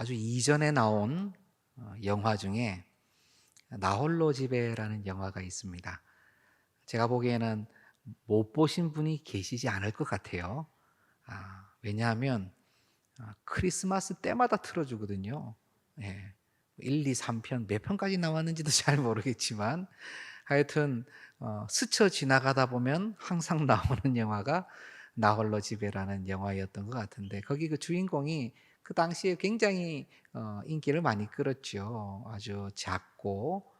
아주 이전에 나온 영화 중에 나홀로 집에라는 영화가 있습니다. 제가 보기에는 못 보신 분이 계시지 않을 것 같아요. 왜냐하면 크리스마스 때마다 틀어주거든요. 예. 1, 2, 3편 몇 편까지 나왔는지도 잘 모르겠지만 하여튼 스쳐 지나가다 보면 항상 나오는 영화가 나홀로 집에라는 영화였던 것 같은데, 거기 그 주인공이 그 당시에 굉장히 인기를 많이 끌었죠. 아주 작고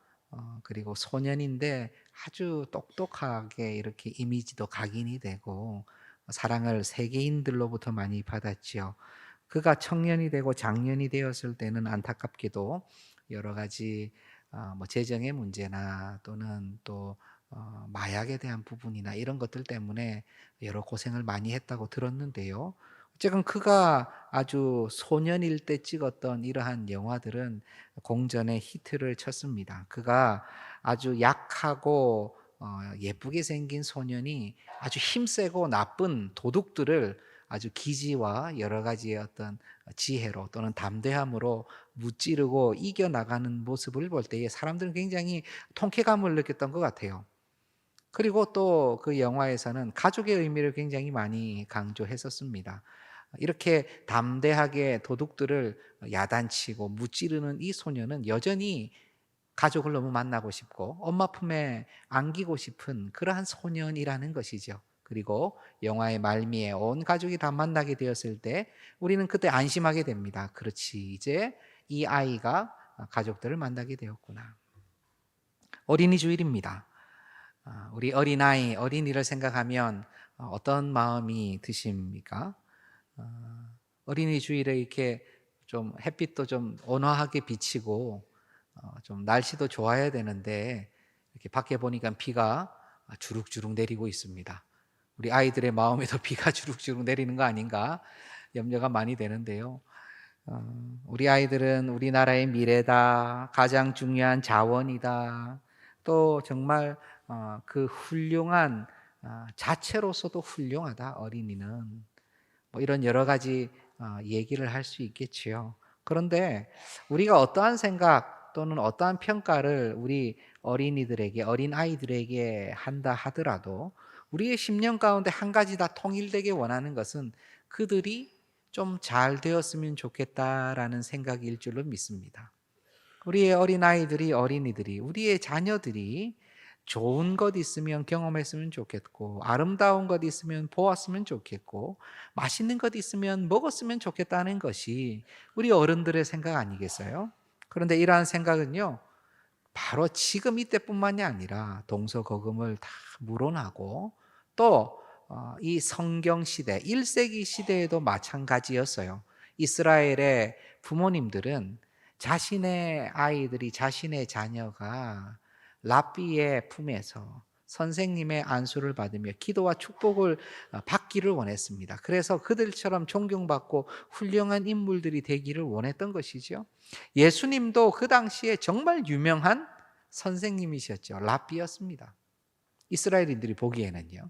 그리고 소년인데 아주 똑똑하게 이렇게 이미지도 각인이 되고 사랑을 세계인들로부터 많이 받았지요. 그가 청년이 되고 장년이 되었을 때는 안타깝게도 여러 가지 뭐 재정의 문제나 또는 또 마약에 대한 부분이나 이런 것들 때문에 여러 고생을 많이 했다고 들었는데요. 어쨌든 그가 아주 소년일 때 찍었던 이러한 영화들은 공전의 히트를 쳤습니다. 그가 아주 약하고 예쁘게 생긴 소년이 아주 힘세고 나쁜 도둑들을 아주 기지와 여러 가지의 어떤 지혜로 또는 담대함으로 무찌르고 이겨나가는 모습을 볼 때에 사람들은 굉장히 통쾌감을 느꼈던 것 같아요. 그리고 또 그 영화에서는 가족의 의미를 굉장히 많이 강조했었습니다. 이렇게 담대하게 도둑들을 야단치고 무찌르는 이 소녀는 여전히 가족을 너무 만나고 싶고 엄마 품에 안기고 싶은 그러한 소년이라는 것이죠. 그리고 영화의 말미에 온 가족이 다 만나게 되었을 때 우리는 그때 안심하게 됩니다. 그렇지, 이제 이 아이가 가족들을 만나게 되었구나. 어린이 주일입니다. 우리 어린아이, 어린이를 생각하면 어떤 마음이 드십니까? 어린이 주일에 이렇게 좀 햇빛도 좀 온화하게 비치고 좀 날씨도 좋아야 되는데 이렇게 밖에 보니까 비가 주룩주룩 내리고 있습니다. 우리 아이들의 마음에도 비가 주룩주룩 내리는 거 아닌가 염려가 많이 되는데요. 우리 아이들은 우리나라의 미래다, 가장 중요한 자원이다. 또 정말 그 훌륭한 자체로서도 훌륭하다. 어린이는 뭐 이런 여러 가지 얘기를 할 수 있겠지요. 그런데 우리가 어떠한 생각 또는 어떠한 평가를 우리 어린이들에게, 어린 아이들에게 한다 하더라도 우리의 심령 가운데 한 가지 다 통일되게 원하는 것은 그들이 좀 잘 되었으면 좋겠다라는 생각일 줄로 믿습니다. 우리의 어린아이들이, 어린이들이, 우리의 자녀들이 좋은 것 있으면 경험했으면 좋겠고, 아름다운 것 있으면 보았으면 좋겠고, 맛있는 것 있으면 먹었으면 좋겠다는 것이 우리 어른들의 생각 아니겠어요? 그런데 이러한 생각은요, 바로 지금 이때뿐만이 아니라 동서고금을 다 물어나고 또 이 성경 시대, 1세기 시대에도 마찬가지였어요. 이스라엘의 부모님들은 자신의 아이들이, 자신의 자녀가 랍비의 품에서 선생님의 안수를 받으며 기도와 축복을 받기를 원했습니다. 그래서 그들처럼 존경받고 훌륭한 인물들이 되기를 원했던 것이죠. 예수님도 그 당시에 정말 유명한 선생님이셨죠. 랍비였습니다. 이스라엘인들이 보기에는요.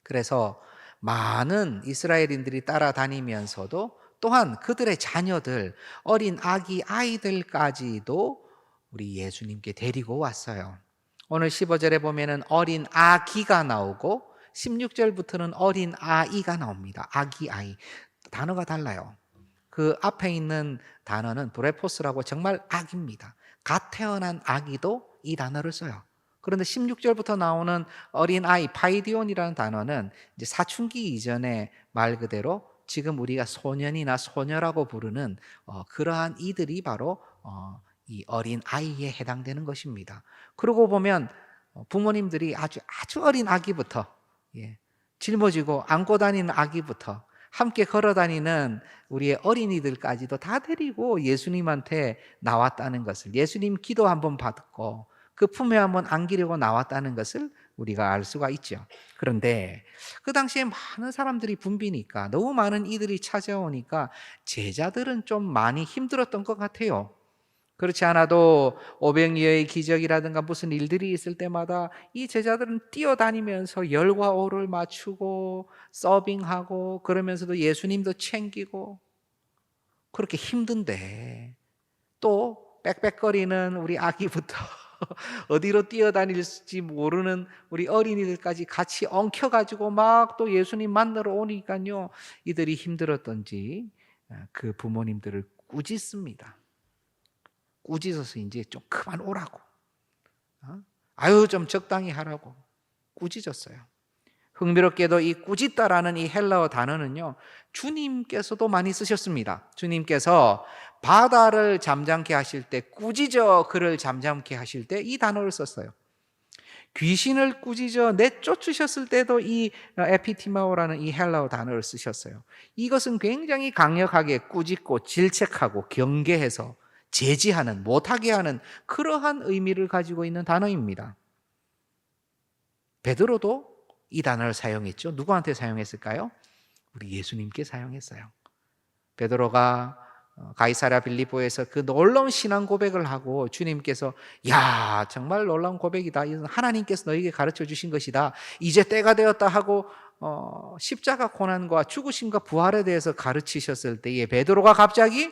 그래서 많은 이스라엘인들이 따라다니면서도 또한 그들의 자녀들, 어린 아기 아이들까지도 우리 예수님께 데리고 왔어요. 오늘 15절에 보면은 어린 아기가 나오고 16절부터는 어린 아이가 나옵니다. 아기 아이. 단어가 달라요. 그 앞에 있는 단어는 브레포스라고 정말 아기입니다. 갓 태어난 아기도 이 단어를 써요. 그런데 16절부터 나오는 어린아이, 파이디온이라는 단어는 이제 사춘기 이전의 말 그대로 지금 우리가 소년이나 소녀라고 부르는 그러한 이들이 바로 이 어린아이에 해당되는 것입니다. 그러고 보면 부모님들이 아주 어린 아기부터, 예, 짊어지고 안고 다니는 아기부터 함께 걸어 다니는 우리의 어린이들까지도 다 데리고 예수님한테 나왔다는 것을, 예수님 기도 한번 받고 그 품에 한번 안기려고 나왔다는 것을 우리가 알 수가 있죠. 그런데 그 당시에 많은 사람들이 붐비니까, 너무 많은 이들이 찾아오니까 제자들은 좀 많이 힘들었던 것 같아요. 그렇지 않아도 오병이어의 기적이라든가 무슨 일들이 있을 때마다 이 제자들은 뛰어다니면서 열과 오를 맞추고 서빙하고 그러면서도 예수님도 챙기고, 그렇게 힘든데 또 빽빽거리는 우리 아기부터 어디로 뛰어다닐지 모르는 우리 어린이들까지 같이 엉켜가지고 막 또 예수님 만나러 오니까요, 이들이 힘들었던지 그 부모님들을 꾸짖습니다. 꾸짖어서 이제 좀 그만 오라고, 아유 좀 적당히 하라고 꾸짖었어요. 흥미롭게도 이 꾸짖다라는 이 헬라어 단어는요, 주님께서도 많이 쓰셨습니다. 주님께서 바다를 잠잠케 하실 때, 꾸짖어 그를 잠잠케 하실 때 이 단어를 썼어요. 귀신을 꾸짖어 내쫓으셨을 때도 이 에피티마오라는 이 헬라어 단어를 쓰셨어요. 이것은 굉장히 강력하게 꾸짖고 질책하고 경계해서 제지하는, 못하게 하는 그러한 의미를 가지고 있는 단어입니다. 베드로도 이 단어를 사용했죠. 누구한테 사용했을까요? 우리 예수님께 사용했어요. 베드로가 가이사랴 빌립보에서 그 놀라운 신앙 고백을 하고 주님께서 야 정말 놀라운 고백이다, 하나님께서 너에게 가르쳐 주신 것이다, 이제 때가 되었다 하고 십자가 고난과 죽으심과 부활에 대해서 가르치셨을 때에 베드로가 갑자기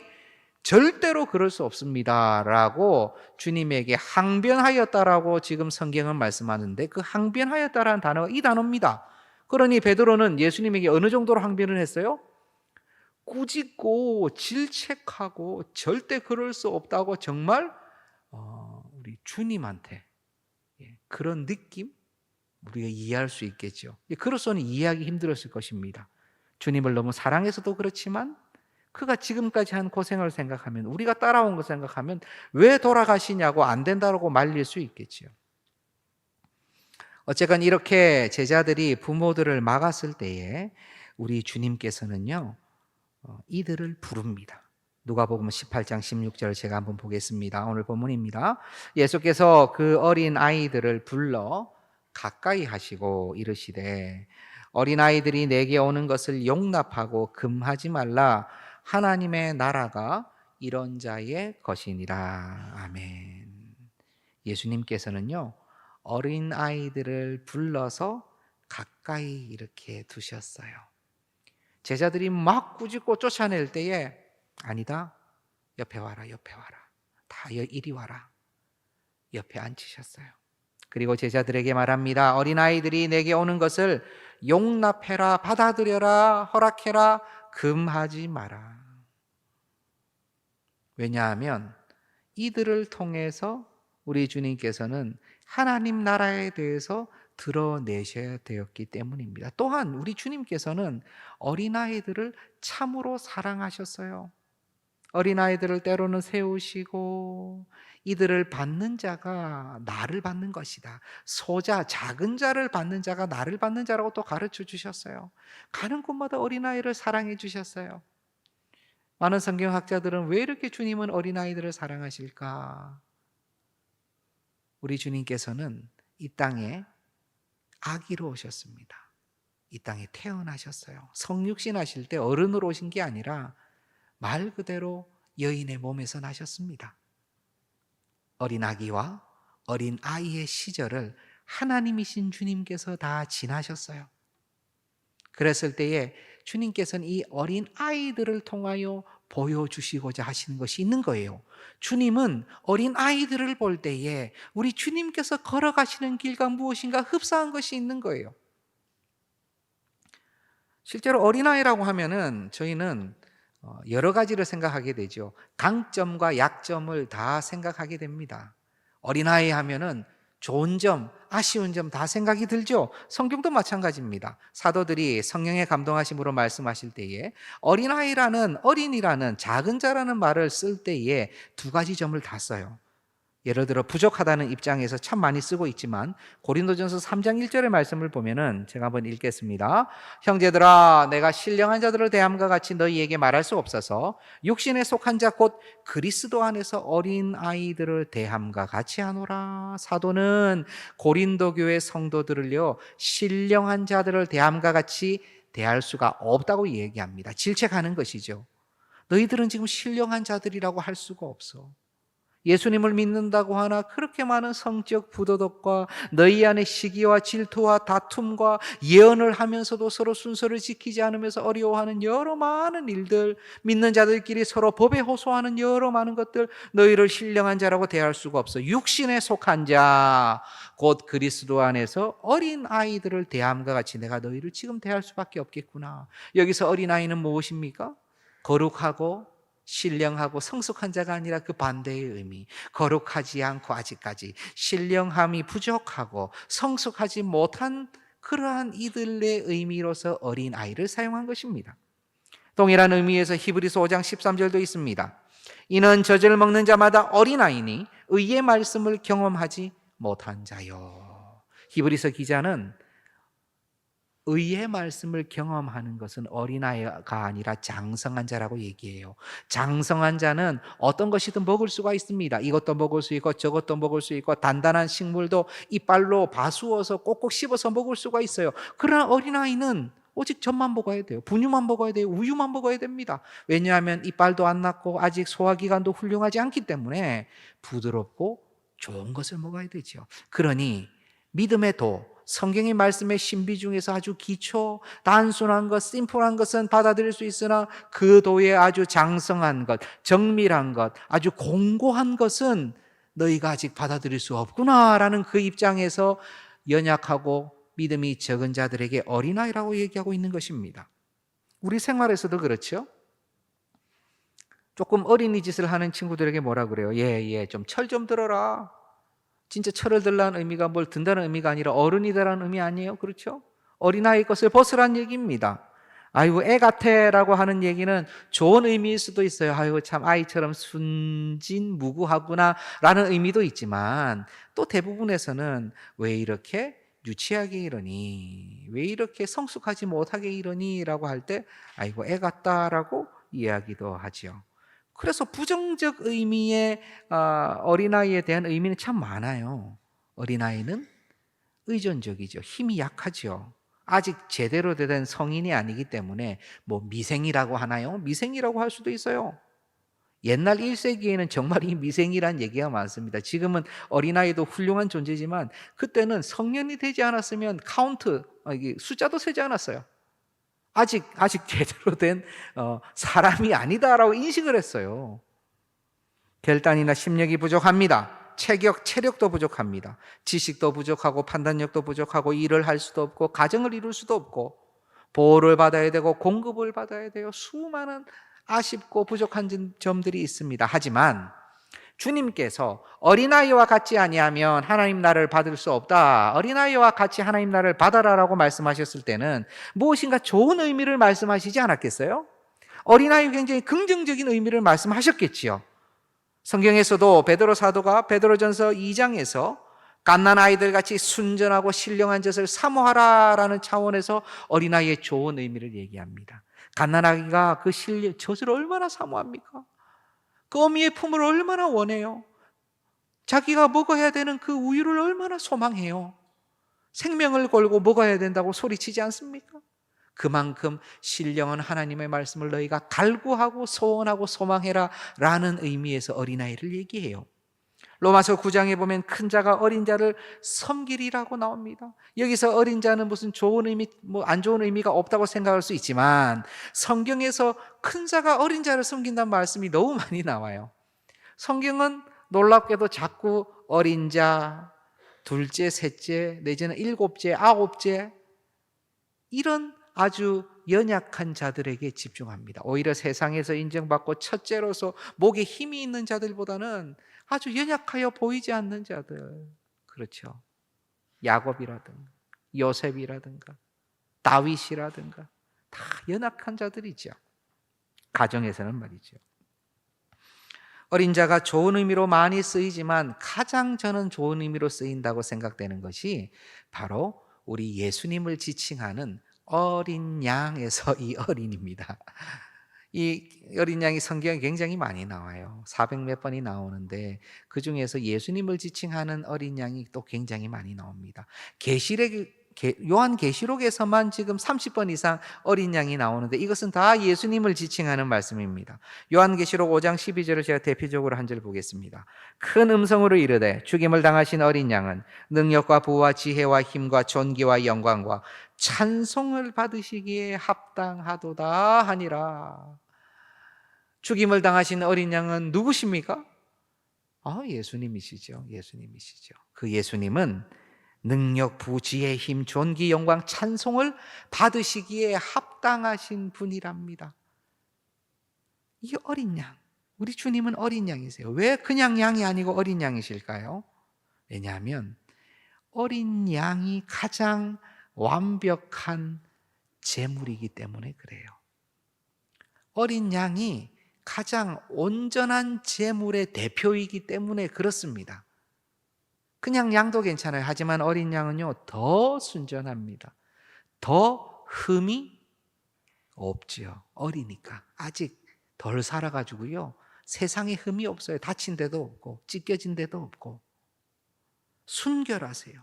절대로 그럴 수 없습니다 라고 주님에게 항변하였다라고 지금 성경은 말씀하는데, 그 항변하였다라는 단어가 이 단어입니다. 그러니 베드로는 예수님에게 어느 정도로 항변을 했어요? 꾸짖고 질책하고 절대 그럴 수 없다고 정말 우리 주님한테 그런 느낌 우리가 이해할 수 있겠죠. 그로서는 이해하기 힘들었을 것입니다. 주님을 너무 사랑해서도 그렇지만 그가 지금까지 한 고생을 생각하면, 우리가 따라온 거 생각하면 왜 돌아가시냐고 안 된다고 말릴 수 있겠지요. 어쨌건 이렇게 제자들이 부모들을 막았을 때에 우리 주님께서는요, 이들을 부릅니다. 누가복음 18장 16절 제가 한번 보겠습니다. 오늘 본문입니다. 예수께서 그 어린 아이들을 불러 가까이 하시고 이르시되 어린 아이들이 내게 오는 것을 용납하고 금하지 말라. 하나님의 나라가 이런 자의 것이니라. 아멘. 예수님께서는요, 어린 아이들을 불러서 가까이 이렇게 두셨어요. 제자들이 막 꾸짖고 쫓아낼 때에 아니다, 옆에 와라, 옆에 와라, 다 이리 와라, 옆에 앉히셨어요. 그리고 제자들에게 말합니다. 어린아이들이 내게 오는 것을 용납해라, 받아들여라, 허락해라, 금하지 마라. 왜냐하면 이들을 통해서 우리 주님께서는 하나님 나라에 대해서 드러내셔야 되었기 때문입니다. 또한 우리 주님께서는 어린아이들을 참으로 사랑하셨어요. 어린아이들을 때로는 세우시고 이들을 받는 자가 나를 받는 것이다, 소자, 작은 자를 받는 자가 나를 받는 자라고 또 가르쳐 주셨어요. 가는 곳마다 어린아이를 사랑해 주셨어요. 많은 성경학자들은 왜 이렇게 주님은 어린아이들을 사랑하실까? 우리 주님께서는 이 땅에 아기로 오셨습니다. 이 땅에 태어나셨어요. 성육신 하실 때 어른으로 오신 게 아니라 말 그대로 여인의 몸에서 나셨습니다. 어린 아기와 어린 아이의 시절을 하나님이신 주님께서 다 지나셨어요. 그랬을 때에 주님께서는 이 어린 아이들을 통하여 보여주시고자 하시는 것이 있는 거예요. 주님은 어린 아이들을 볼 때에 우리 주님께서 걸어가시는 길과 무엇인가 흡사한 것이 있는 거예요. 실제로 어린아이라고 하면은 저희는 여러 가지를 생각하게 되죠. 강점과 약점을 다 생각하게 됩니다. 어린아이 하면은 좋은 점, 아쉬운 점 다 생각이 들죠. 성경도 마찬가지입니다. 사도들이 성령의 감동하심으로 말씀하실 때에 어린이라는 작은 자라는 말을 쓸 때에 두 가지 점을 다 써요. 예를 들어 부족하다는 입장에서 참 많이 쓰고 있지만 고린도전서 3장 1절의 말씀을 보면은 제가 한번 읽겠습니다. 형제들아, 내가 신령한 자들을 대함과 같이 너희에게 말할 수 없어서 육신에 속한 자 곧 그리스도 안에서 어린 아이들을 대함과 같이 하노라. 사도는 고린도 교회 성도들을요, 신령한 자들을 대함과 같이 대할 수가 없다고 얘기합니다. 질책하는 것이죠. 너희들은 지금 신령한 자들이라고 할 수가 없어. 예수님을 믿는다고 하나 그렇게 많은 성적 부도덕과 너희 안에 시기와 질투와 다툼과 예언을 하면서도 서로 순서를 지키지 않으면서 어려워하는 여러 많은 일들, 믿는 자들끼리 서로 법에 호소하는 여러 많은 것들, 너희를 신령한 자라고 대할 수가 없어. 육신에 속한 자, 곧 그리스도 안에서 어린 아이들을 대함과 같이 내가 너희를 지금 대할 수밖에 없겠구나. 여기서 어린 아이는 무엇입니까? 거룩하고 신령하고 성숙한 자가 아니라 그 반대의 의미, 거룩하지 않고 아직까지 신령함이 부족하고 성숙하지 못한 그러한 이들의 의미로서 어린 아이를 사용한 것입니다. 동일한 의미에서 히브리서 5장 13절도 있습니다. 이는 젖을 먹는 자마다 어린아이니 의의 말씀을 경험하지 못한 자요. 히브리서 기자는 의의 말씀을 경험하는 것은 어린아이가 아니라 장성한 자라고 얘기해요. 장성한 자는 어떤 것이든 먹을 수가 있습니다. 이것도 먹을 수 있고 저것도 먹을 수 있고 단단한 식물도 이빨로 봐수어서 꼭꼭 씹어서 먹을 수가 있어요. 그러나 어린아이는 오직 젖만 먹어야 돼요. 분유만 먹어야 돼요. 우유만 먹어야 됩니다. 왜냐하면 이빨도 안 났고 아직 소화기관도 훌륭하지 않기 때문에 부드럽고 좋은 것을 먹어야 되죠. 그러니 믿음의 도, 성경의 말씀의 신비 중에서 아주 기초, 단순한 것, 심플한 것은 받아들일 수 있으나 그 도에 아주 장성한 것, 정밀한 것, 아주 공고한 것은 너희가 아직 받아들일 수 없구나라는 그 입장에서 연약하고 믿음이 적은 자들에게 어린아이라고 얘기하고 있는 것입니다. 우리 생활에서도 그렇죠? 조금 어린이짓을 하는 친구들에게 뭐라 그래요? 좀 철 좀 들어라. 진짜 철을 들라는 의미가 뭘 든다는 의미가 아니라 어른이 되라는 의미 아니에요? 그렇죠? 어린아이 것을 벗으란 얘기입니다. 아이고 애 같아라고 하는 얘기는 좋은 의미일 수도 있어요. 아이고 참 아이처럼 순진무구하구나 라는 의미도 있지만 또 대부분에서는 왜 이렇게 유치하게 이러니, 왜 이렇게 성숙하지 못하게 이러니 라고 할 때 아이고 애 같다라고 이야기도 하죠. 그래서 부정적 의미의 어린아이에 대한 의미는 참 많아요. 어린아이는 의존적이죠. 힘이 약하죠. 아직 제대로 된 성인이 아니기 때문에 뭐 미생이라고 하나요? 미생이라고 할 수도 있어요. 옛날 1세기에는 정말 이 미생이란 얘기가 많습니다. 지금은 어린아이도 훌륭한 존재지만 그때는 성년이 되지 않았으면 카운트, 숫자도 세지 않았어요. 아직 제대로 된 사람이 아니다라고 인식을 했어요. 결단이나 심력이 부족합니다. 체력도 부족합니다. 지식도 부족하고 판단력도 부족하고 일을 할 수도 없고 가정을 이룰 수도 없고 보호를 받아야 되고 공급을 받아야 돼요. 수많은 아쉽고 부족한 점들이 있습니다. 하지만 주님께서 어린아이와 같지 아니하면 하나님 나라를 받을 수 없다. 어린아이와 같이 하나님 나라를 받아라라고 말씀하셨을 때는 무엇인가 좋은 의미를 말씀하시지 않았겠어요? 어린아이 굉장히 긍정적인 의미를 말씀하셨겠지요. 성경에서도 베드로 사도가 베드로전서 2장에서 갓난아이들 같이 순전하고 신령한 젖을 사모하라라는 차원에서 어린아이의 좋은 의미를 얘기합니다. 갓난아기가 그 젖을 얼마나 사모합니까? 그 어미의 품을 얼마나 원해요. 자기가 먹어야 되는 그 우유를 얼마나 소망해요. 생명을 걸고 먹어야 된다고 소리치지 않습니까? 그만큼 신령한 하나님의 말씀을 너희가 갈구하고 소원하고 소망해라 라는 의미에서 어린아이를 얘기해요. 로마서 9장에 보면 큰 자가 어린 자를 섬기리라고 나옵니다. 여기서 어린 자는 무슨 좋은 의미, 안 좋은 의미가 없다고 생각할 수 있지만 성경에서 큰 자가 어린 자를 섬긴다는 말씀이 너무 많이 나와요. 성경은 놀랍게도 자꾸 어린 자, 둘째, 셋째, 내지는 일곱째, 아홉째 이런 아주 연약한 자들에게 집중합니다. 오히려 세상에서 인정받고 첫째로서 목에 힘이 있는 자들보다는 아주 연약하여 보이지 않는 자들, 그렇죠. 야곱이라든가 요셉이라든가 다윗이라든가 다 연약한 자들이죠. 가정에서는 말이죠. 어린 자가 좋은 의미로 많이 쓰이지만 가장 저는 좋은 의미로 쓰인다고 생각되는 것이 바로 우리 예수님을 지칭하는 어린 양에서 이 어린입니다. 이 어린 양이 성경에 굉장히 많이 나와요. 400몇 번이 나오는데 그중에서 예수님을 지칭하는 어린 양이 또 굉장히 많이 나옵니다. 요한계시록에서만 지금 30번 이상 어린 양이 나오는데 이것은 다 예수님을 지칭하는 말씀입니다. 요한계시록 5장 12절을 제가 대표적으로 한 절 보겠습니다. 큰 음성으로 이르되 죽임을 당하신 어린 양은 능력과 부와 지혜와 힘과 존귀와 영광과 찬송을 받으시기에 합당하도다 하니라. 죽임을 당하신 어린 양은 누구십니까? 예수님이시죠. 예수님이시죠. 그 예수님은 능력, 부지의 힘, 존귀, 영광, 찬송을 받으시기에 합당하신 분이랍니다. 이 어린 양, 우리 주님은 어린 양이세요. 왜 그냥 양이 아니고 어린 양이실까요? 왜냐하면 어린 양이 가장 완벽한 제물이기 때문에 그래요. 어린 양이 가장 온전한 제물의 대표이기 때문에 그렇습니다. 그냥 양도 괜찮아요. 하지만 어린 양은요, 더 순전합니다. 더 흠이 없지요. 어리니까. 아직 덜 살아가지고요. 세상에 흠이 없어요. 다친 데도 없고, 찢겨진 데도 없고. 순결하세요.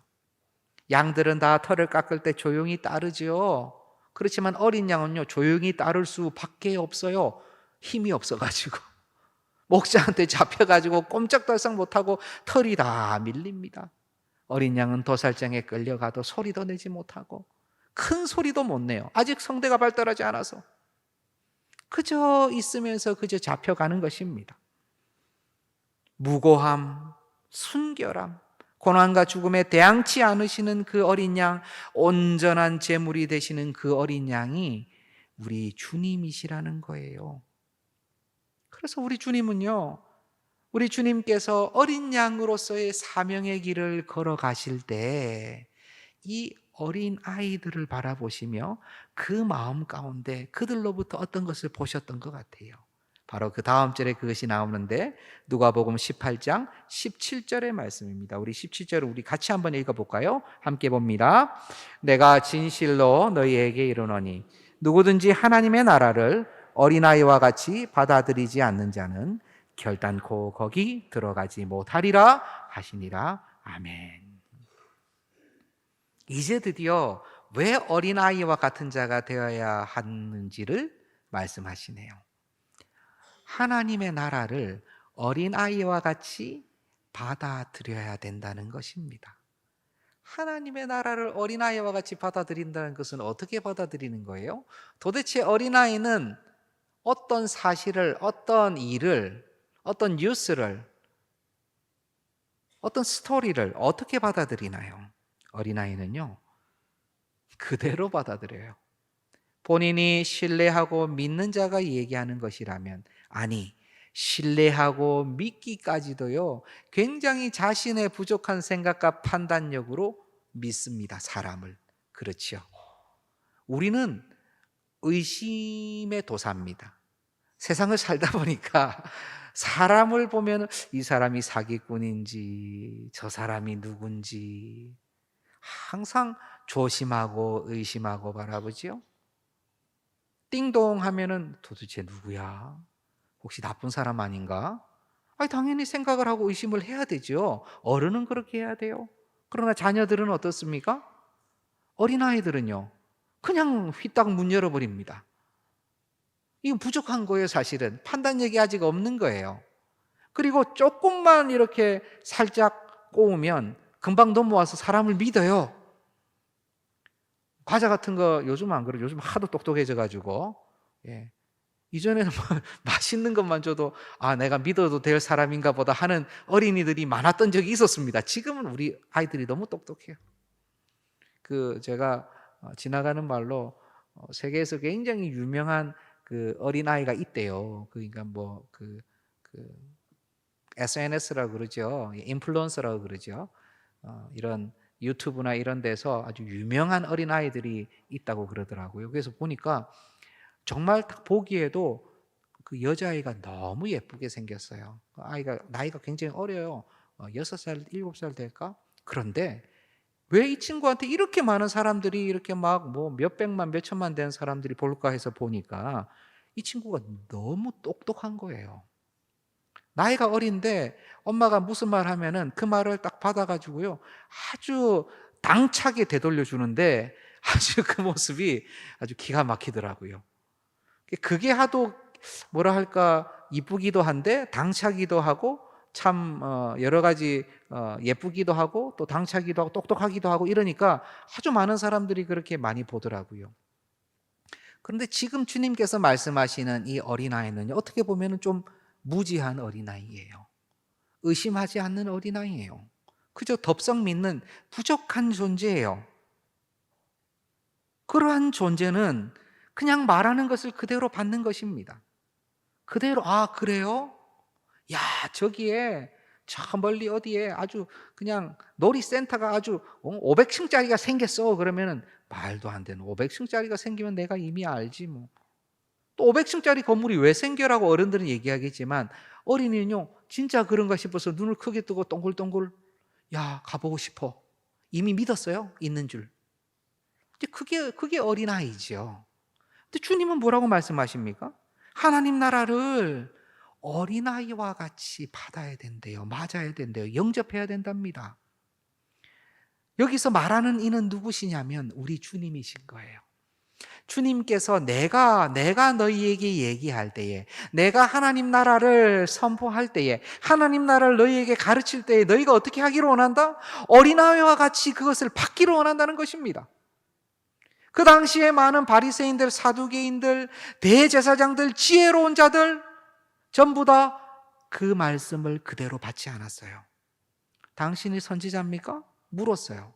양들은 다 털을 깎을 때 조용히 따르죠. 그렇지만 어린 양은요, 조용히 따를 수밖에 없어요. 힘이 없어가지고. 목자한테 잡혀가지고 꼼짝달싹 못하고 털이 다 밀립니다. 어린 양은 도살장에 끌려가도 소리도 내지 못하고 큰 소리도 못 내요. 아직 성대가 발달하지 않아서 그저 있으면서 그저 잡혀가는 것입니다. 무고함, 순결함, 고난과 죽음에 대항치 않으시는 그 어린 양, 온전한 제물이 되시는 그 어린 양이 우리 주님이시라는 거예요. 그래서 우리 주님은요, 우리 주님께서 어린 양으로서의 사명의 길을 걸어가실 때 이 어린 아이들을 바라보시며 그 마음 가운데 그들로부터 어떤 것을 보셨던 것 같아요. 바로 그 다음 절에 그것이 나오는데 누가복음 18장 17절의 말씀입니다. 우리 17절을 우리 같이 한번 읽어볼까요? 함께 봅니다. 내가 진실로 너희에게 이르노니 누구든지 하나님의 나라를 어린아이와 같이 받아들이지 않는 자는 결단코 거기 들어가지 못하리라 하시니라. 아멘. 이제 드디어 왜 어린아이와 같은 자가 되어야 하는지를 말씀하시네요. 하나님의 나라를 어린아이와 같이 받아들여야 된다는 것입니다. 하나님의 나라를 어린아이와 같이 받아들인다는 것은 어떻게 받아들이는 거예요? 도대체 어린아이는 어떤 사실을, 어떤 일을, 어떤 뉴스를, 어떤 스토리를 어떻게 받아들이나요? 어린아이는요, 그대로 받아들여요. 본인이 신뢰하고 믿는 자가 얘기하는 것이라면, 아니, 신뢰하고 믿기까지도요, 굉장히 자신의 부족한 생각과 판단력으로 믿습니다, 사람을. 그렇죠. 우리는 의심의 도사입니다. 세상을 살다 보니까 사람을 보면 이 사람이 사기꾼인지 저 사람이 누군지 항상 조심하고 의심하고 바라보지요. 띵동 하면은 도대체 누구야? 혹시 나쁜 사람 아닌가? 당연히 생각을 하고 의심을 해야 되죠. 어른은 그렇게 해야 돼요. 그러나 자녀들은 어떻습니까? 어린아이들은요, 그냥 휘딱 문 열어버립니다. 이건 부족한 거예요, 사실은. 판단력이 아직 없는 거예요. 그리고 조금만 이렇게 살짝 꼬우면 금방 넘어와서 사람을 믿어요. 과자 같은 거 요즘 안 그래요. 요즘 하도 똑똑해져가지고. 예. 이전에는 맛있는 것만 줘도 내가 믿어도 될 사람인가 보다 하는 어린이들이 많았던 적이 있었습니다. 지금은 우리 아이들이 너무 똑똑해요. 제가 지나가는 말로 세계에서 굉장히 유명한 그 어린아이가 있대요. 그러니까 SNS라고 그러죠. 인플루언서라고 그러죠. 이런 유튜브나 이런 데서 아주 유명한 어린아이들이 있다고 그러더라고요. 그래서 보니까 정말 딱 보기에도 그 여자아이가 너무 예쁘게 생겼어요. 나이가 굉장히 어려요. 6살, 7살 될까? 그런데 왜 이 친구한테 이렇게 많은 사람들이 이렇게 막 몇백만, 몇천만 된 사람들이 볼까 해서 보니까 이 친구가 너무 똑똑한 거예요. 나이가 어린데 엄마가 무슨 말 하면은 그 말을 딱 받아가지고요, 아주 당차게 되돌려 주는데 아주 그 모습이 아주 기가 막히더라고요. 그게 하도 뭐라 할까 이쁘기도 한데 당차기도 하고 참 여러 가지 예쁘기도 하고 또 당차기도 하고 똑똑하기도 하고 이러니까 아주 많은 사람들이 그렇게 많이 보더라고요. 그런데 지금 주님께서 말씀하시는 이 어린아이는 어떻게 보면 좀 무지한 어린아이예요. 의심하지 않는 어린아이예요. 그저 덥석 믿는 부족한 존재예요. 그러한 존재는 그냥 말하는 것을 그대로 받는 것입니다. 그대로 아 그래요? 야 저기에 저 멀리 어디에 아주 그냥 놀이센터가 아주 500층짜리가 생겼어. 그러면은 말도 안 되는 500층짜리가 생기면 내가 이미 알지 뭐. 또 500층짜리 건물이 왜 생겨라고 어른들은 얘기하겠지만 어린이는요 진짜 그런가 싶어서 눈을 크게 뜨고 동글동글 야 가보고 싶어. 이미 믿었어요. 있는 줄. 이제 그게 어린아이죠. 근데 주님은 뭐라고 말씀하십니까? 하나님 나라를 어린아이와 같이 받아야 된대요. 맞아야 된대요. 영접해야 된답니다. 여기서 말하는 이는 누구시냐면 우리 주님이신 거예요. 주님께서 내가 너희에게 얘기할 때에, 내가 하나님 나라를 선포할 때에, 하나님 나라를 너희에게 가르칠 때에 너희가 어떻게 하기를 원한다? 어린아이와 같이 그것을 받기를 원한다는 것입니다. 그 당시에 많은 바리새인들, 사두개인들, 대제사장들, 지혜로운 자들 전부 다 그 말씀을 그대로 받지 않았어요. 당신이 선지자입니까? 물었어요.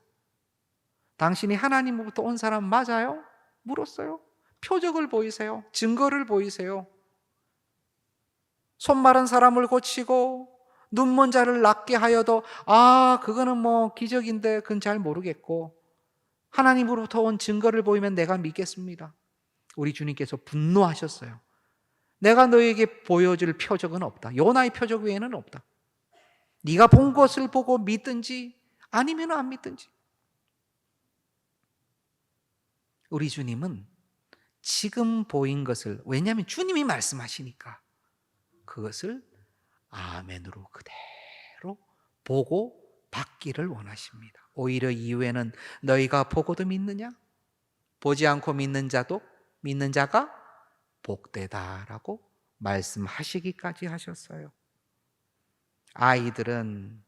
당신이 하나님으로부터 온 사람 맞아요? 물었어요. 표적을 보이세요? 증거를 보이세요? 손 마른 사람을 고치고 눈먼 자를 낫게 하여도 그거는 뭐 기적인데 그건 잘 모르겠고 하나님으로부터 온 증거를 보이면 내가 믿겠습니다. 우리 주님께서 분노하셨어요. 내가 너에게 보여줄 표적은 없다. 요나의 표적 외에는 없다. 네가 본 것을 보고 믿든지 아니면 안 믿든지. 우리 주님은 지금 보인 것을, 왜냐하면 주님이 말씀하시니까 그것을 아멘으로 그대로 보고 받기를 원하십니다. 오히려 이후에는 너희가 보고도 믿느냐? 보지 않고 믿는 자가 복되다라고 말씀하시기까지 하셨어요.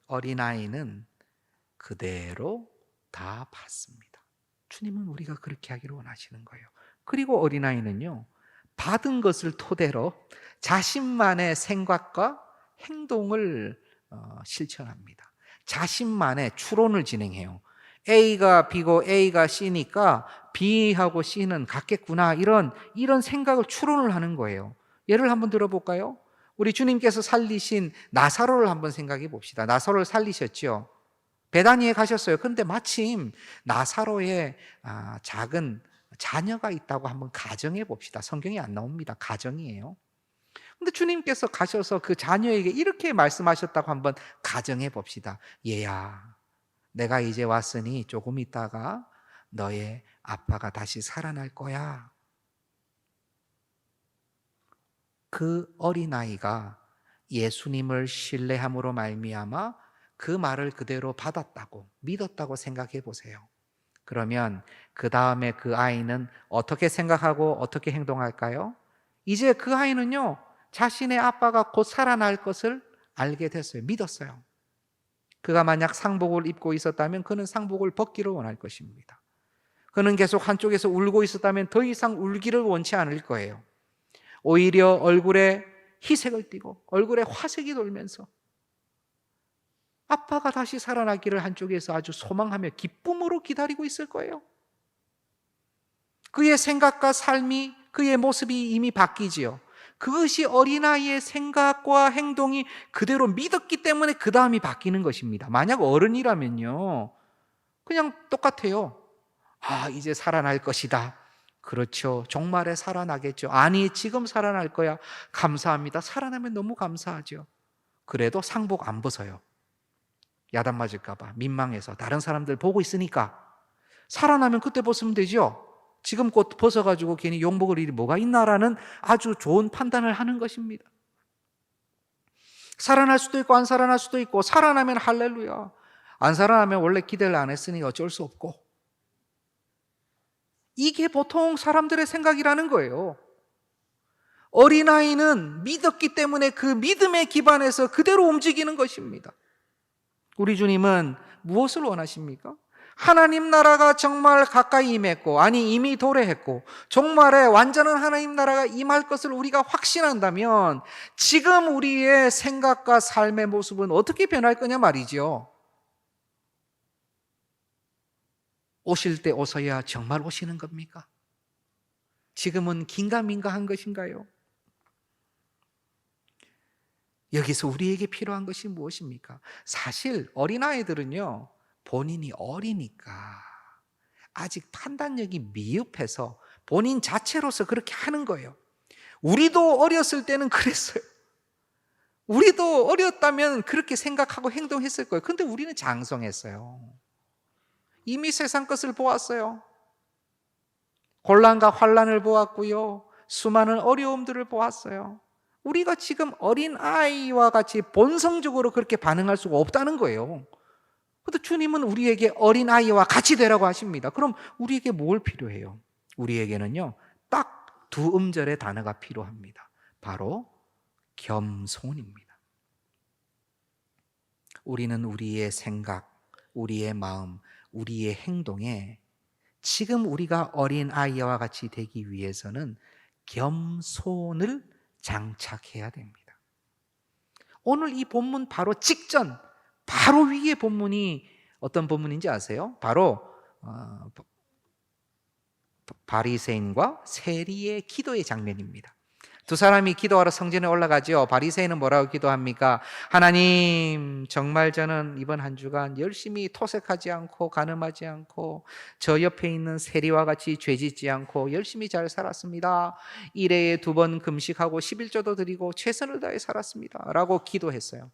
어린아이는 그대로 다 받습니다. 주님은 우리가 그렇게 하기를 원하시는 거예요. 그리고 어린아이는요, 받은 것을 토대로 자신만의 생각과 행동을 실천합니다. 자신만의 추론을 진행해요. A가 B고 A가 C니까 B하고 C는 같겠구나 이런 생각을 추론을 하는 거예요. 예를 한번 들어볼까요? 우리 주님께서 살리신 나사로를 한번 생각해 봅시다. 나사로를 살리셨죠. 베다니에 가셨어요. 그런데 마침 나사로의 작은 자녀가 있다고 한번 가정해 봅시다. 성경이 안 나옵니다. 가정이에요. 근데 주님께서 가셔서 그 자녀에게 이렇게 말씀하셨다고 한번 가정해 봅시다. 얘야, 내가 이제 왔으니 조금 있다가 너의 아빠가 다시 살아날 거야. 그 어린아이가 예수님을 신뢰함으로 말미암아 그 말을 그대로 받았다고, 믿었다고 생각해 보세요. 그러면 그 다음에 그 아이는 어떻게 생각하고 어떻게 행동할까요? 이제 그 아이는요, 자신의 아빠가 곧 살아날 것을 알게 됐어요. 믿었어요. 그가 만약 상복을 입고 있었다면 그는 상복을 벗기를 원할 것입니다. 그는 계속 한쪽에서 울고 있었다면 더 이상 울기를 원치 않을 거예요. 오히려 얼굴에 희색을 띠고 얼굴에 화색이 돌면서 아빠가 다시 살아나기를 한쪽에서 아주 소망하며 기쁨으로 기다리고 있을 거예요. 그의 생각과 삶이, 그의 모습이 이미 바뀌지요. 그것이 어린아이의 생각과 행동이 그대로 믿었기 때문에 그 다음이 바뀌는 것입니다. 만약 어른이라면요, 그냥 똑같아요. 이제 살아날 것이다. 그렇죠. 종말에 살아나겠죠. 아니, 지금 살아날 거야. 감사합니다. 살아나면 너무 감사하죠. 그래도 상복 안 벗어요. 야단 맞을까 봐 민망해서 다른 사람들 보고 있으니까. 살아나면 그때 벗으면 되죠. 지금 곧 벗어가지고 괜히 욕먹을 일이 뭐가 있나라는 아주 좋은 판단을 하는 것입니다. 살아날 수도 있고 안 살아날 수도 있고, 살아나면 할렐루야. 안 살아나면 원래 기대를 안 했으니 어쩔 수 없고. 이게 보통 사람들의 생각이라는 거예요. 어린아이는 믿었기 때문에 그 믿음에 기반해서 그대로 움직이는 것입니다. 우리 주님은 무엇을 원하십니까? 하나님 나라가 정말 가까이 임했고, 아니 이미 도래했고, 정말의 완전한 하나님 나라가 임할 것을 우리가 확신한다면 지금 우리의 생각과 삶의 모습은 어떻게 변할 거냐 말이죠. 오실 때 오셔야 정말 오시는 겁니까? 지금은 긴가민가한 것인가요? 여기서 우리에게 필요한 것이 무엇입니까? 사실 어린아이들은요, 본인이 어리니까 아직 판단력이 미흡해서 본인 자체로서 그렇게 하는 거예요. 우리도 어렸을 때는 그랬어요. 우리도 어렸다면 그렇게 생각하고 행동했을 거예요. 근데 우리는 장성했어요. 이미 세상 것을 보았어요. 곤란과 환란을 보았고요. 수많은 어려움들을 보았어요. 우리가 지금 어린아이와 같이 본성적으로 그렇게 반응할 수가 없다는 거예요. 그런데 주님은 우리에게 어린아이와 같이 되라고 하십니다. 그럼 우리에게 뭘 필요해요? 우리에게는요, 딱 두 음절의 단어가 필요합니다. 바로 겸손입니다. 우리는 우리의 생각, 우리의 마음, 우리의 행동에 지금 우리가 어린아이와 같이 되기 위해서는 겸손을 장착해야 됩니다. 오늘 이 본문 바로 직전, 바로 위의 본문이 어떤 본문인지 아세요? 바로 바리새인과 세리의 기도의 장면입니다. 두 사람이 기도하러 성전에 올라가죠. 바리새인은 뭐라고 기도합니까? 하나님, 정말 저는 이번 한 주간 열심히 토색하지 않고 가늠하지 않고 저 옆에 있는 세리와 같이 죄짓지 않고 열심히 잘 살았습니다. 일회에 2번 금식하고 11조도 드리고 최선을 다해 살았습니다. 라고 기도했어요.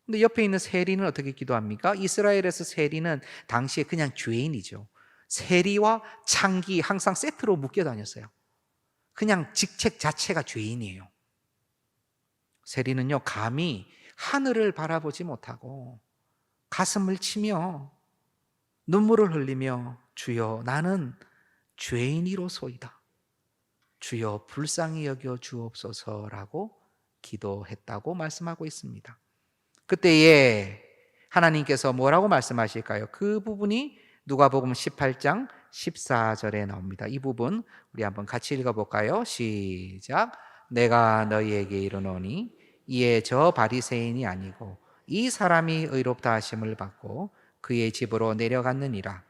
근데 옆에 있는 세리는 어떻게 기도합니까? 이스라엘에서 세리는 당시에 그냥 죄인이죠. 세리와 창기 항상 세트로 묶여 다녔어요. 그냥 직책 자체가 죄인이에요. 세리는요, 감히 하늘을 바라보지 못하고 가슴을 치며 눈물을 흘리며 주여 나는 죄인이로소이다. 주여 불쌍히 여겨 주옵소서라고 기도했다고 말씀하고 있습니다. 그때에 하나님께서 뭐라고 말씀하실까요? 그 부분이 누가복음 18장 14절에 나옵니다. 이 부분 우리 한번 같이 읽어볼까요? 시작. 내가 너희에게 이르노니 이에 저 바리새인이 아니고 이 사람이 의롭다 하심을 받고 그의 집으로 내려갔느니라.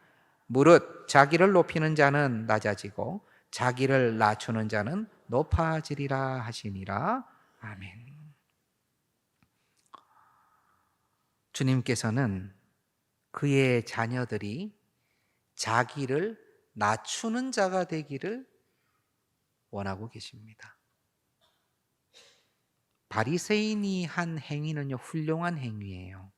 무릇 자기를 높이는 자는 낮아지고 자기를 낮추는 자는 높아지리라 하시니라. 아멘. 주님께서는 그의 자녀들이 자기를 낮추는 자가 되기를 원하고 계십니다. 바리새인이 한 행위는요, 훌륭한 행위예요.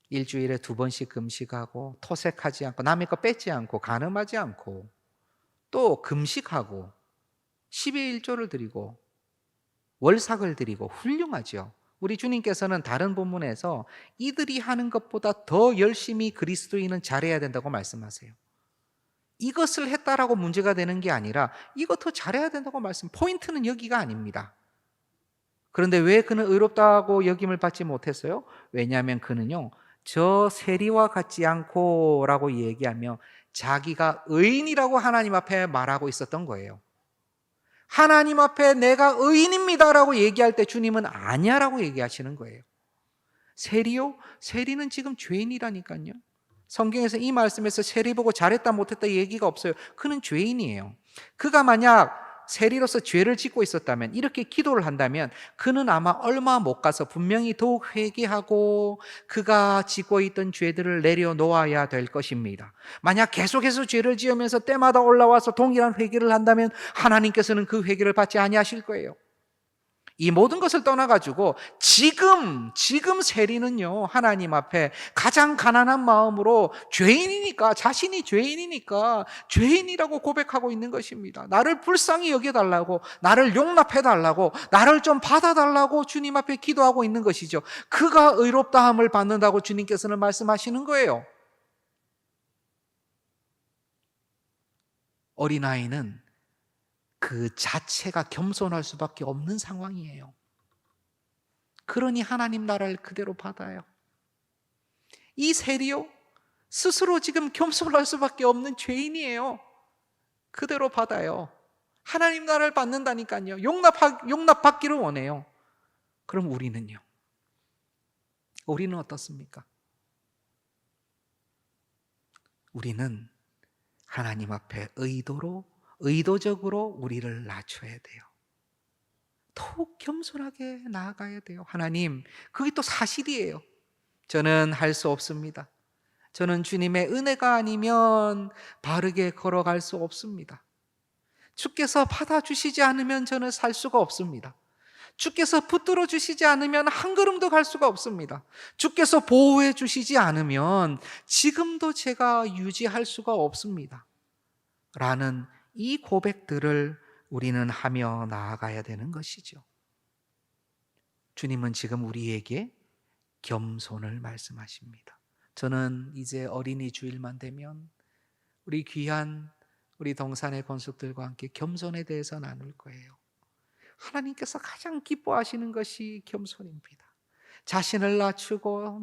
일주일에 2번씩 금식하고 토색하지 않고 남의 거 뺏지 않고 간음하지 않고 또 금식하고 10의 1조를 드리고 월삭을 드리고 훌륭하죠. 우리 주님께서는 다른 본문에서 이들이 하는 것보다 더 열심히 그리스도인은 잘해야 된다고 말씀하세요. 이것을 했다라고 문제가 되는 게 아니라 이것 더 잘해야 된다고 말씀. 포인트는 여기가 아닙니다. 그런데 왜 그는 의롭다고 여김을 받지 못했어요? 왜냐하면 그는요, 저 세리와 같지 않고 라고 얘기하며 자기가 의인이라고 하나님 앞에 말하고 있었던 거예요. 하나님 앞에 내가 의인입니다라고 얘기할 때 주님은 아니야라고 얘기하시는 거예요. 세리요? 세리는 지금 죄인이라니까요. 성경에서 이 말씀에서 세리 보고 잘했다 못했다 얘기가 없어요. 그는 죄인이에요. 그가 만약 세리로서 죄를 짓고 있었다면, 이렇게 기도를 한다면 그는 아마 얼마 못 가서 분명히 더욱 회개하고 그가 짓고 있던 죄들을 내려놓아야 될 것입니다. 만약 계속해서 죄를 지으면서 때마다 올라와서 동일한 회개를 한다면 하나님께서는 그 회개를 받지 아니하실 거예요. 이 모든 것을 떠나가지고 지금 세리는요, 하나님 앞에 가장 가난한 마음으로 죄인이니까, 자신이 죄인이니까 죄인이라고 고백하고 있는 것입니다. 나를 불쌍히 여겨달라고, 나를 용납해달라고, 나를 좀 받아달라고 주님 앞에 기도하고 있는 것이죠. 그가 의롭다함을 받는다고 주님께서는 말씀하시는 거예요. 어린아이는 그 자체가 겸손할 수밖에 없는 상황이에요. 그러니 하나님 나라를 그대로 받아요. 이 세리요, 스스로 지금 겸손할 수밖에 없는 죄인이에요. 그대로 받아요. 하나님 나라를 받는다니까요. 용납받기를 원해요. 그럼 우리는요? 우리는 어떻습니까? 우리는 하나님 앞에 의도적으로 우리를 낮춰야 돼요. 더욱 겸손하게 나아가야 돼요. 하나님, 그게 또 사실이에요. 저는 할 수 없습니다. 저는 주님의 은혜가 아니면 바르게 걸어갈 수 없습니다. 주께서 받아주시지 않으면 저는 살 수가 없습니다. 주께서 붙들어 주시지 않으면 한 걸음도 갈 수가 없습니다. 주께서 보호해 주시지 않으면 지금도 제가 유지할 수가 없습니다. 라는 이 고백들을 우리는 하며 나아가야 되는 것이죠. 주님은 지금 우리에게 겸손을 말씀하십니다. 저는 이제 어린이 주일만 되면 우리 귀한 우리 동산의 권속들과 함께 겸손에 대해서 나눌 거예요. 하나님께서 가장 기뻐하시는 것이 겸손입니다. 자신을 낮추고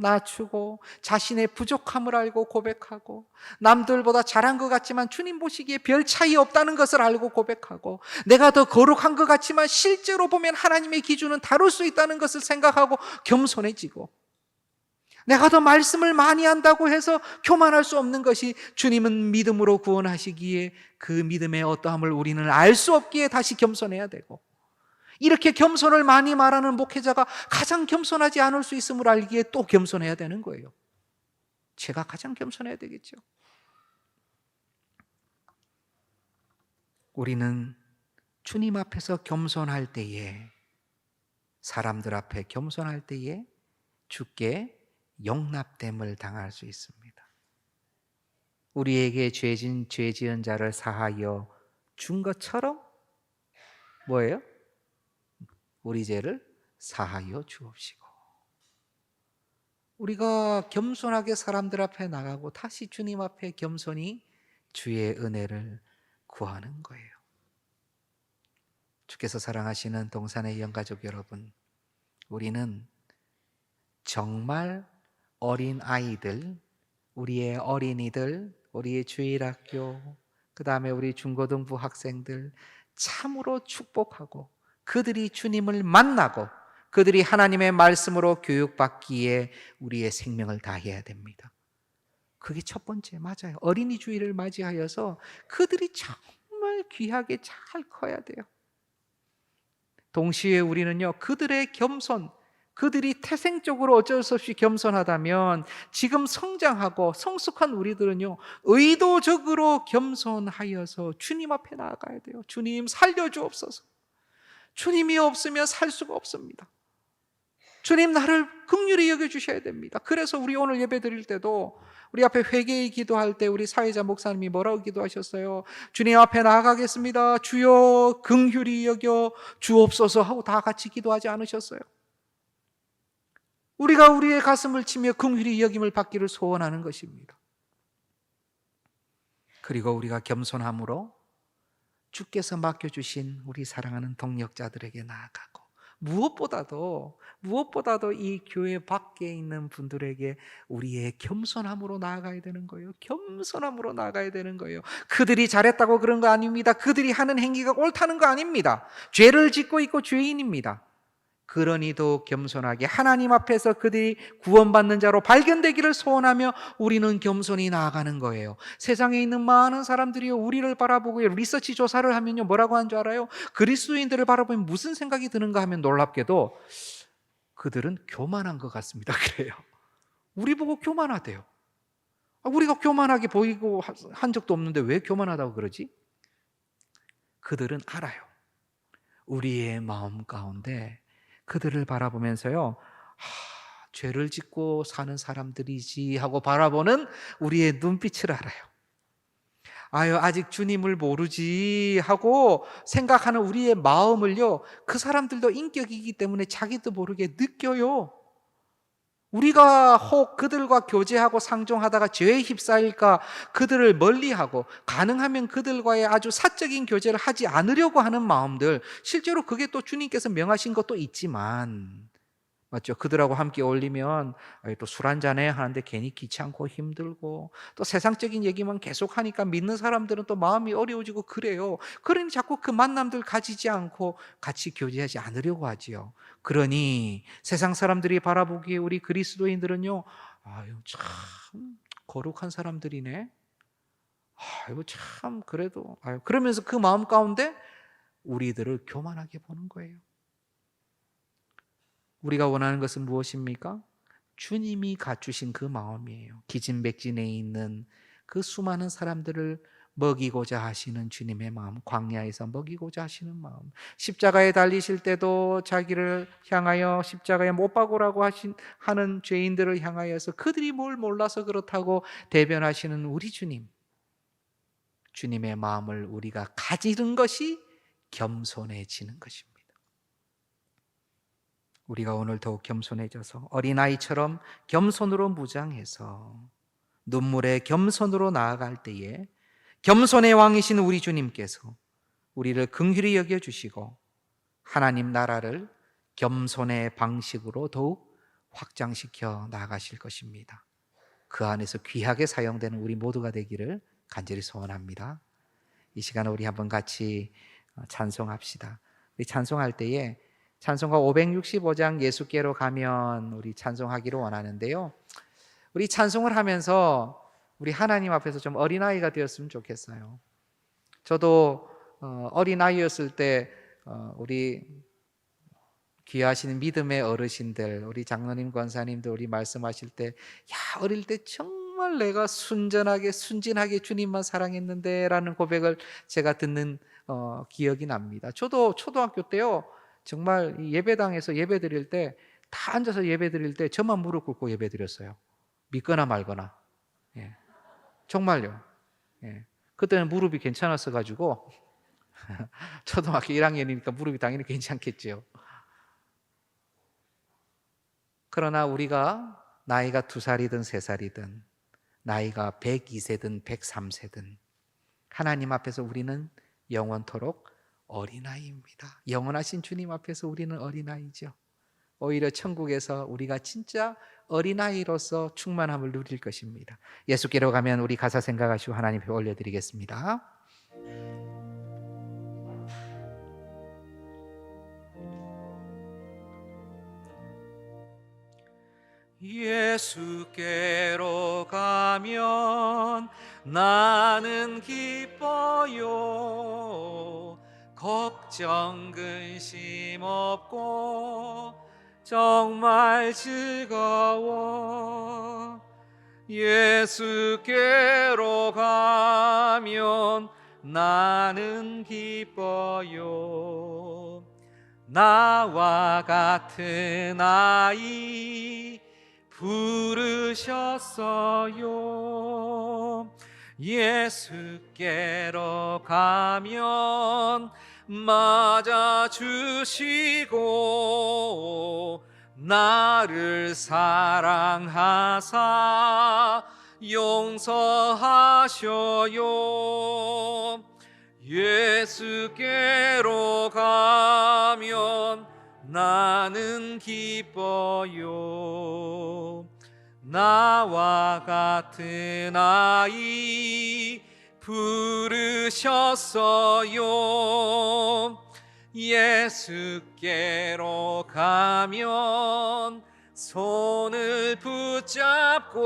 자신의 부족함을 알고 고백하고, 남들보다 잘한 것 같지만 주님 보시기에 별 차이 없다는 것을 알고 고백하고, 내가 더 거룩한 것 같지만 실제로 보면 하나님의 기준은 다를 수 있다는 것을 생각하고 겸손해지고, 내가 더 말씀을 많이 한다고 해서 교만할 수 없는 것이, 주님은 믿음으로 구원하시기에 그 믿음의 어떠함을 우리는 알 수 없기에 다시 겸손해야 되고, 이렇게 겸손을 많이 말하는 목회자가 가장 겸손하지 않을 수 있음을 알기에 또 겸손해야 되는 거예요. 제가 가장 겸손해야 되겠죠. 우리는 주님 앞에서 겸손할 때에, 사람들 앞에 겸손할 때에 주께 용납됨을 당할 수 있습니다. 우리에게 죄 지은 자를 사하여 준 것처럼 뭐예요? 우리 죄를 사하여 주옵시고. 우리가 겸손하게 사람들 앞에 나가고 다시 주님 앞에 겸손히 주의 은혜를 구하는 거예요. 주께서 사랑하시는 동산의 영가족 여러분, 우리는 정말 어린 아이들, 우리의 어린이들, 우리의 주일학교, 그 다음에 우리 중고등부 학생들 참으로 축복하고, 그들이 주님을 만나고 그들이 하나님의 말씀으로 교육받기에 우리의 생명을 다해야 됩니다. 그게 첫 번째, 맞아요. 어린이 주일을 맞이하여서 그들이 정말 귀하게 잘 커야 돼요. 동시에 우리는요, 그들의 겸손, 그들이 태생적으로 어쩔 수 없이 겸손하다면 지금 성장하고 성숙한 우리들은요, 의도적으로 겸손하여서 주님 앞에 나아가야 돼요. 주님 살려주옵소서. 주님이 없으면 살 수가 없습니다. 주님 나를 긍휼히 여겨주셔야 됩니다. 그래서 우리 오늘 예배 드릴 때도 우리 앞에 회개의 기도할 때 우리 사회자 목사님이 뭐라고 기도하셨어요? 주님 앞에 나아가겠습니다. 주여 긍휼히 여겨 주옵소서 하고 다 같이 기도하지 않으셨어요? 우리가 우리의 가슴을 치며 긍휼히 여김을 받기를 소원하는 것입니다. 그리고 우리가 겸손함으로 주께서 맡겨주신 우리 사랑하는 동역자들에게 나아가고, 무엇보다도 이 교회 밖에 있는 분들에게 우리의 겸손함으로 나아가야 되는 거예요. 겸손함으로 나아가야 되는 거예요. 그들이 잘했다고 그런 거 아닙니다. 그들이 하는 행위가 옳다는 거 아닙니다. 죄를 짓고 있고 죄인입니다. 그러니도 겸손하게 하나님 앞에서 그들이 구원받는 자로 발견되기를 소원하며 우리는 겸손히 나아가는 거예요. 세상에 있는 많은 사람들이 우리를 바라보고 리서치 조사를 하면요, 뭐라고 하는 줄 알아요? 그리스도인들을 바라보면 무슨 생각이 드는가 하면 놀랍게도 그들은 교만한 것 같습니다. 그래요. 우리 보고 교만하대요. 우리가 교만하게 보이고 한 적도 없는데 왜 교만하다고 그러지? 그들은 알아요. 우리의 마음 가운데 그들을 바라보면서요, 죄를 짓고 사는 사람들이지 하고 바라보는 우리의 눈빛을 알아요. 아유, 아직 주님을 모르지 하고 생각하는 우리의 마음을요, 그 사람들도 인격이기 때문에 자기도 모르게 느껴요. 우리가 혹 그들과 교제하고 상종하다가 죄에 휩싸일까 그들을 멀리하고, 가능하면 그들과의 아주 사적인 교제를 하지 않으려고 하는 마음들, 실제로 그게 또 주님께서 명하신 것도 있지만, 맞죠? 그들하고 함께 어울리면 또 술 한잔해 하는데 괜히 귀찮고 힘들고, 또 세상적인 얘기만 계속 하니까 믿는 사람들은 또 마음이 어려워지고 그래요. 그러니 자꾸 그 만남들 가지지 않고 같이 교제하지 않으려고 하지요. 그러니 세상 사람들이 바라보기에 우리 그리스도인들은요, 아유, 참 거룩한 사람들이네. 아유, 참 그래도, 아유, 그러면서 그 마음 가운데 우리들을 교만하게 보는 거예요. 우리가 원하는 것은 무엇입니까? 주님이 갖추신 그 마음이에요. 기진맥진에 있는 그 수많은 사람들을 먹이고자 하시는 주님의 마음, 광야에서 먹이고자 하시는 마음, 십자가에 달리실 때도 자기를 향하여 십자가에 못 박으라고 하는 죄인들을 향하여서 그들이 뭘 몰라서 그렇다고 대변하시는 우리 주님, 주님의 마음을 우리가 가지는 것이 겸손해지는 것입니다. 우리가 오늘 더욱 겸손해져서 어린아이처럼 겸손으로 무장해서 눈물에 겸손으로 나아갈 때에 겸손의 왕이신 우리 주님께서 우리를 긍휼히 여겨주시고 하나님 나라를 겸손의 방식으로 더욱 확장시켜 나가실 것입니다. 그 안에서 귀하게 사용되는 우리 모두가 되기를 간절히 소원합니다. 이 시간에 우리 한번 같이 찬송합시다. 우리 찬송할 때에 찬송가 565장 예수께로 가면 우리 찬송하기를 원하는데요, 우리 찬송을 하면서 우리 하나님 앞에서 좀 어린아이가 되었으면 좋겠어요. 저도 어린아이였을 때 우리 귀하신 믿음의 어르신들, 우리 장로님 권사님들 우리 말씀하실 때, 야, 어릴 때 정말 내가 순전하게 순진하게 주님만 사랑했는데 라는 고백을 제가 듣는 기억이 납니다. 저도 초등학교 때요, 정말 예배당에서 예배 드릴 때 다 앉아서 예배 드릴 때 저만 무릎 꿇고 예배 드렸어요. 믿거나 말거나. 예. 정말요. 예. 그때는 무릎이 괜찮았어 가지고 초등학교 1학년이니까 무릎이 당연히 괜찮겠죠. 그러나 우리가 나이가 2살이든 3살이든 나이가 102세든 103세든 하나님 앞에서 우리는 영원토록 어린아이입니다. 영원하신 주님 앞에서 우리는 어린아이죠. 오히려 천국에서 우리가 진짜 어린아이로서 충만함을 누릴 것입니다. 예수께로 가면 우리 가사 생각하시고 하나님 앞에 올려드리겠습니다. 예수께로 가면 나는 기뻐요. 걱정 근심 없고 정말 즐거워. 예수께로 가면 나는 기뻐요. 나와 같은 아이 부르셨어요. 예수께로 가면 맞아주시고 나를 사랑하사 용서하셔요. 예수께로 가면 나는 기뻐요. 나와 같은 아이 부르셨어요. 예수께로 가면 손을 붙잡고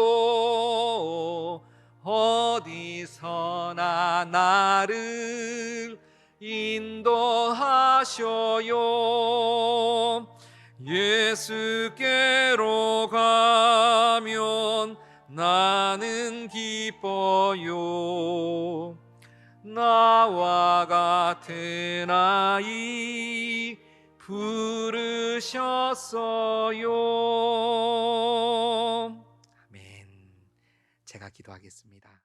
어디서나 나를 인도하셔요. 예수께로 가면 나는 기뻐요. 나와 같은 아이 부르셨어요. 아멘. 제가 기도하겠습니다.